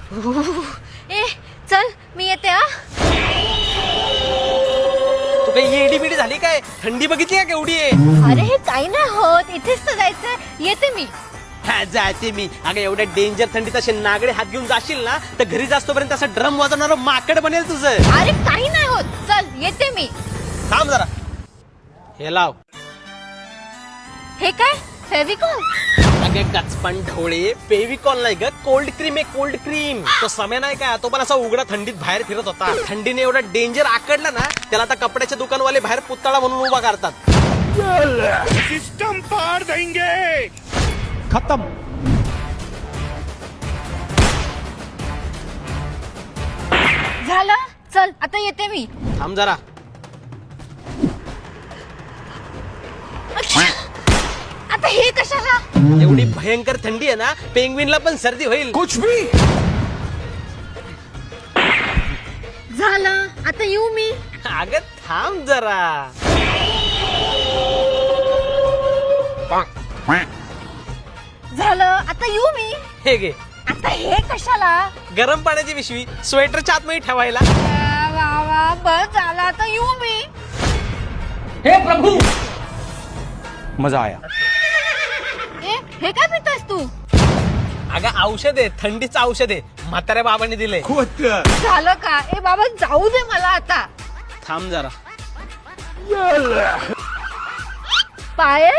ए चल मी येते हा. तू काही येडी बिडी झाली काय? थंडी बघितली का केवढी आहे? अरे हे काही नाही होत, इथेच तर जायचं, येते मी. हा जाते मी. अगं एवढ्या डेंजर थंडीत असे नागडे हात घेऊन जाशील ना तर घरी जास्तोपर्यंत असं ड्रम वाजवणार माकड बनेल तुझं. अरे काही नाही होत, चल येते मी. थांब जरा, हे लाव. हे काय फेविकॉल? अगे गचपण ढोळे, फेविकॉल नाही ग, कोल्ड क्रीम आहे, कोल्ड क्रीम. तो समय नाही का, तो पण असा उघडा थंडीत बाहेर फिरत होता. थंडीने एवढा डेंजर आकडला ना, त्याला आता कपड्याच्या दुकानवाले बाहेर पुतळा म्हणून उभा करतात. सिस्टम पार देंगे. खत्म. झालं, चल आता येते मी. थांब जरा. आता हे कशाला? एवढी भयंकर थंडी आहे ना, पेंग्विनला पण सर्दी होईल. कुछ भी. झालं, आता येऊ मी. अगं थांब जरा. झालं, आता येऊ मी. हे घे, आता हे कशाला? गरम पाण्याची पिशवी, स्वेटरच्या आतमध्ये ठेवायला. वा वा, बस झालं, आता येऊ मी. हे प्रभू. मजा आया. ए हे काय पितोस तू? अगं औषध आहे, थंडीचं औषध आहे, म्हाताऱ्या बाबांनी दिलंय. झालं का? ए बाबा जाऊ दे मला आता. थांब जरा. पायल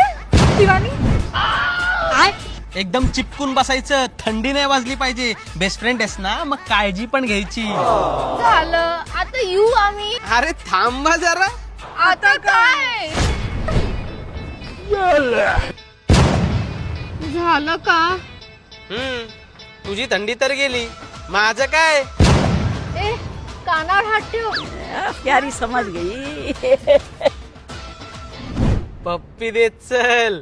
शिवानी काय? एकदम चिपकून बसायचं, थंडी नाही वाजली पाहिजे. बेस्ट फ्रेंड आहेस ना, मग काळजी पण घ्यायची. झालं, आता येऊ आम्ही. अरे थांबा जरा. आता काय झालं का? तुझी थंडी तर गेली, माझं काय? ए कानावर हात ठेव. प्यारी समझ गई. पप्पी देत चल.